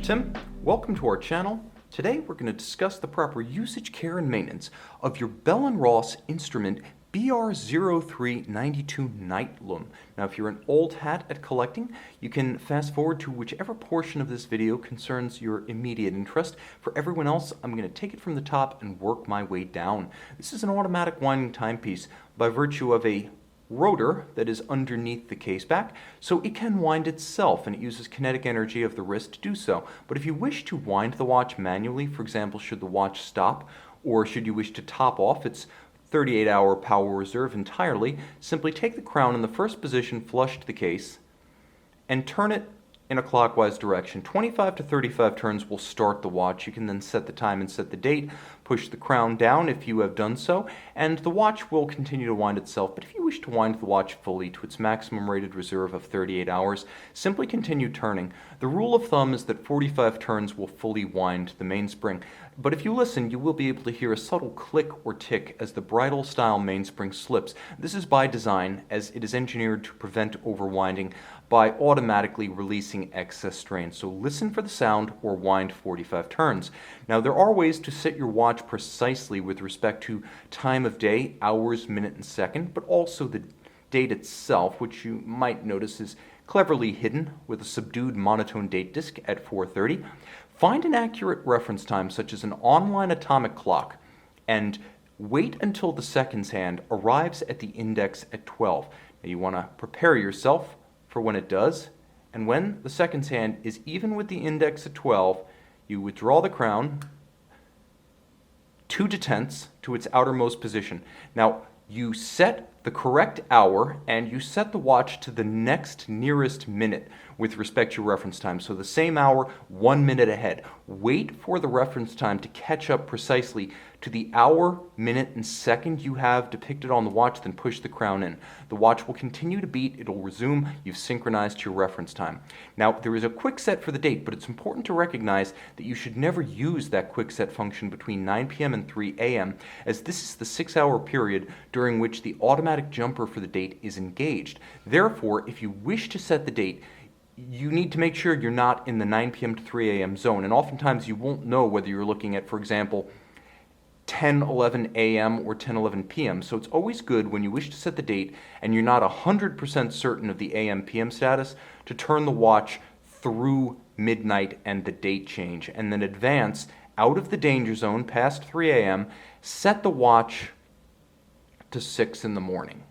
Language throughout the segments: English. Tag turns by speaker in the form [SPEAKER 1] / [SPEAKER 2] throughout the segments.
[SPEAKER 1] Tim. Welcome to our channel. Today we're going to discuss the proper usage, care, and maintenance of your Bell & Ross instrument BR-03-92 Nightlum. Now if you're an old hat at collecting, you can fast forward to whichever portion of this video concerns your immediate interest. For everyone else, I'm going to take it from the top and work my way down. This is an automatic winding timepiece by virtue of a rotor that is underneath the case back, so it can wind itself, and it uses kinetic energy of the wrist to do so. But if you wish to wind the watch manually, for example, should the watch stop, or should you wish to top off its 38-hour power reserve entirely, simply take the crown in the first position flush to the case and turn it in a clockwise direction. 25 to 35 turns will start the watch. You can then set the time and set the date, push the crown down if you have done so, and the watch will continue to wind itself. But if you wish to wind the watch fully to its maximum rated reserve of 38 hours, simply continue turning. The rule of thumb is that 45 turns will fully wind the mainspring. But if you listen, you will be able to hear a subtle click or tick as the bridle-style mainspring slips. This is by design, as it is engineered to prevent overwinding by automatically releasing excess strain. So listen for the sound or wind 45 turns. Now there are ways to set your watch precisely with respect to time of day, hours, minute, and second, but also the date itself, which you might notice is cleverly hidden with a subdued monotone date disc at 4:30. Find an accurate reference time, such as an online atomic clock, and wait until the seconds hand arrives at the index at 12. Now you want to prepare yourself for when it does, and when the seconds hand is even with the index at 12, you withdraw the crown 2 detents to its outermost position. Now you set the correct hour and you set the watch to the next nearest minute with respect to your reference time. So the same hour, 1 minute ahead. Wait for the reference time to catch up precisely to the hour, minute, and second you have depicted on the watch, then push the crown in. The watch will continue to beat, it'll resume, you've synchronized to your reference time. Now there is a quick set for the date, but it's important to recognize that you should never use that quick set function between 9 p.m. and 3 a.m. as this is the 6-hour period during which the automatic jumper for the date is engaged. Therefore, if you wish to set the date, you need to make sure you're not in the 9 p.m. to 3 a.m. zone, and oftentimes you won't know whether you're looking at, for example, 10:11 a.m. or 10:11 p.m. So it's always good when you wish to set the date and you're not 100% certain of the AM/PM status to turn the watch through midnight and the date change, and then advance out of the danger zone past 3 a.m., set the watch to 6 in the morning.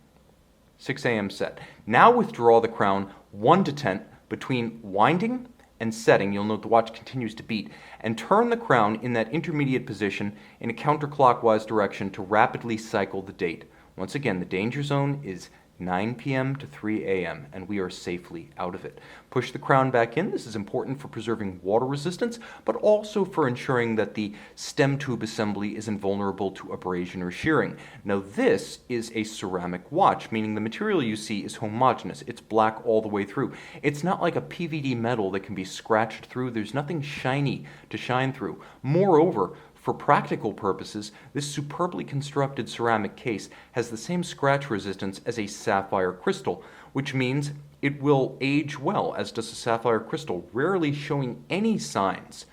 [SPEAKER 1] 6 a.m. set. Now withdraw the crown 1 detent between winding and setting. You'll note the watch continues to beat, and turn the crown in that intermediate position in a counterclockwise direction to rapidly cycle the date. Once again, the danger zone is 9 p.m. to 3 a.m. and we are safely out of it. Push the crown back in. This is important for preserving water resistance, but also for ensuring that the stem tube assembly is invulnerable to abrasion or shearing. Now this is a ceramic watch, meaning the material you see is homogeneous. It's black all the way through. It's not like a PVD metal that can be scratched through. There's nothing shiny to shine through. Moreover, for practical purposes, this superbly constructed ceramic case has the same scratch resistance as a sapphire crystal, which means it will age well, as does a sapphire crystal, rarely showing any signs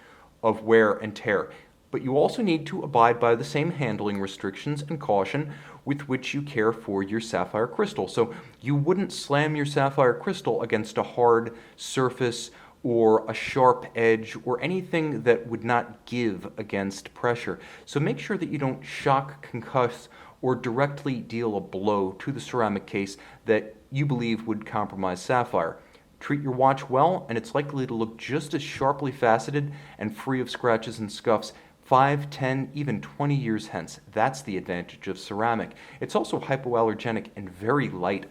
[SPEAKER 1] of wear and tear. But you also need to abide by the same handling restrictions and caution with which you care for your sapphire crystal. So you wouldn't slam your sapphire crystal against a hard surface or a sharp edge, or anything that would not give against pressure. So make sure that you don't shock, concuss, or directly deal a blow to the ceramic case that you believe would compromise sapphire. Treat your watch well, and it's likely to look just as sharply faceted and free of scratches and scuffs 5, 10, even 20 years hence. That's the advantage of ceramic. It's also hypoallergenic and very light.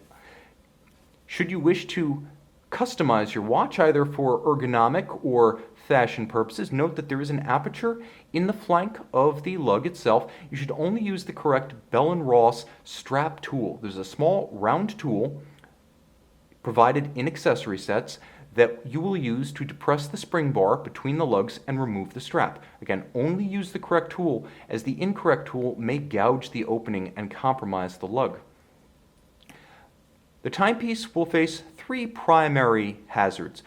[SPEAKER 1] Should you wish to customize your watch either for ergonomic or fashion purposes, note that there is an aperture in the flank of the lug itself. You should only use the correct Bell & Ross strap tool. There's a small round tool provided in accessory sets that you will use to depress the spring bar between the lugs and remove the strap. Again, only use the correct tool, as the incorrect tool may gouge the opening and compromise the lug. The timepiece will face 3 primary hazards.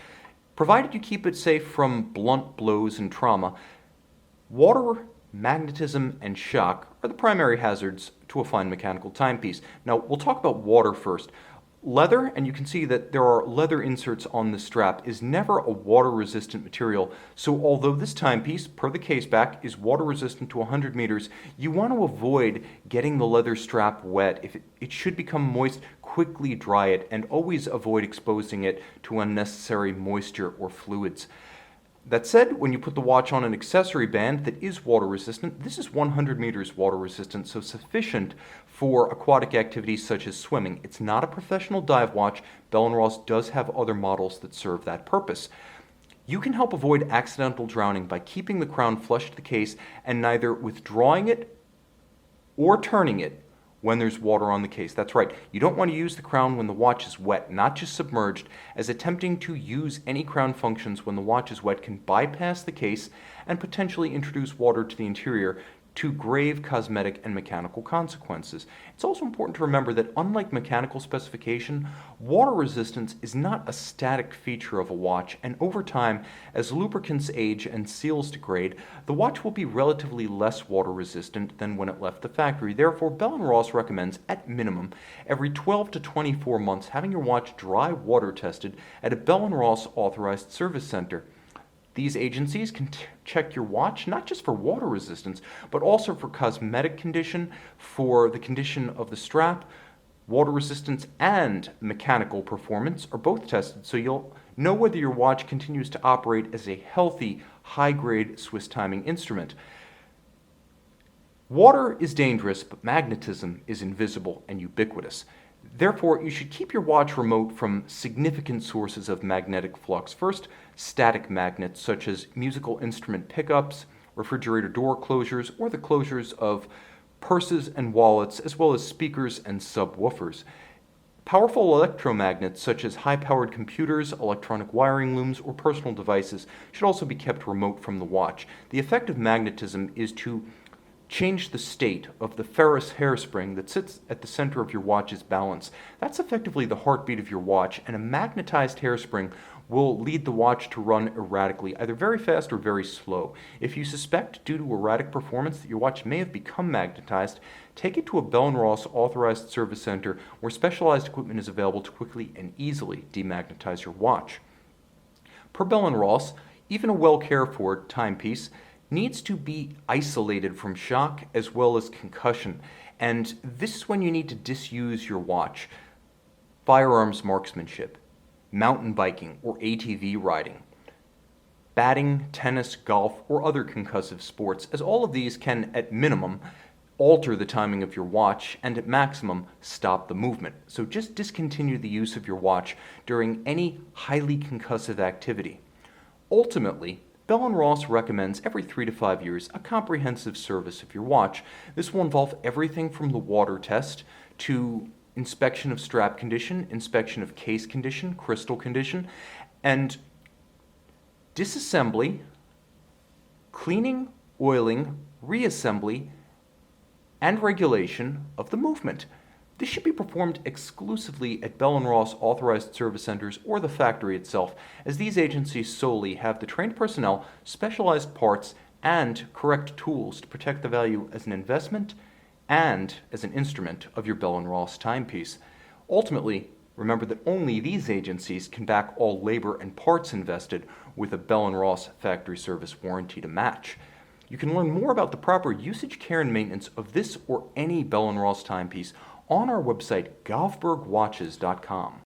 [SPEAKER 1] Provided you keep it safe from blunt blows and trauma, water, magnetism, and shock are the primary hazards to a fine mechanical timepiece. Now, we'll talk about water first. Leather, and you can see that there are leather inserts on the strap, is never a water-resistant material. So although this timepiece, per the case back, is water-resistant to 100 meters, you want to avoid getting the leather strap wet. If it should become moist, quickly dry it, and always avoid exposing it to unnecessary moisture or fluids. That said, when you put the watch on an accessory band that is water resistant, this is 100 meters water resistant, so sufficient for aquatic activities such as swimming. It's not a professional dive watch. Bell & Ross does have other models that serve that purpose. You can help avoid accidental drowning by keeping the crown flush to the case and neither withdrawing it or turning it when there's water on the case. That's right, you don't want to use the crown when the watch is wet, not just submerged, as attempting to use any crown functions when the watch is wet can bypass the case and potentially introduce water to the interior to grave cosmetic and mechanical consequences. It's also important to remember that unlike mechanical specification, water resistance is not a static feature of a watch, and over time, as lubricants age and seals degrade, the watch will be relatively less water resistant than when it left the factory. Therefore, Bell & Ross recommends, at minimum, every 12 to 24 months having your watch dry water tested at a Bell & Ross authorized service center. These agencies can check your watch not just for water resistance, but also for cosmetic condition, for the condition of the strap. Water resistance and mechanical performance are both tested, so you'll know whether your watch continues to operate as a healthy, high-grade Swiss timing instrument. Water is dangerous, but magnetism is invisible and ubiquitous. Therefore, you should keep your watch remote from significant sources of magnetic flux. First, static magnets such as musical instrument pickups, refrigerator door closures, or the closures of purses and wallets, as well as speakers and subwoofers. Powerful electromagnets such as high-powered computers, electronic wiring looms, or personal devices should also be kept remote from the watch. The effect of magnetism is to change the state of the ferrous hairspring that sits at the center of your watch's balance. That's effectively the heartbeat of your watch, and a magnetized hairspring will lead the watch to run erratically, either very fast or very slow. If you suspect, due to erratic performance, that your watch may have become magnetized, take it to a Bell & Ross authorized service center where specialized equipment is available to quickly and easily demagnetize your watch. Per Bell & Ross, even a well-cared-for timepiece needs to be isolated from shock as well as concussion, and this is when you need to disuse your watch. Firearms marksmanship, mountain biking or ATV riding, batting, tennis, golf, or other concussive sports, as all of these can, at minimum, alter the timing of your watch and at maximum stop the movement. So just discontinue the use of your watch during any highly concussive activity. Ultimately, Bell & Ross recommends every 3 to 5 years a comprehensive service of your watch. This will involve everything from the water test to inspection of strap condition, inspection of case condition, crystal condition, and disassembly, cleaning, oiling, reassembly, and regulation of the movement. This should be performed exclusively at Bell & Ross authorized service centers or the factory itself, as these agencies solely have the trained personnel, specialized parts, and correct tools to protect the value as an investment and as an instrument of your Bell & Ross timepiece. Ultimately, remember that only these agencies can back all labor and parts invested with a Bell & Ross factory service warranty to match. You can learn more about the proper usage, care, and maintenance of this or any Bell & Ross timepiece on our website, golfbergwatches.com.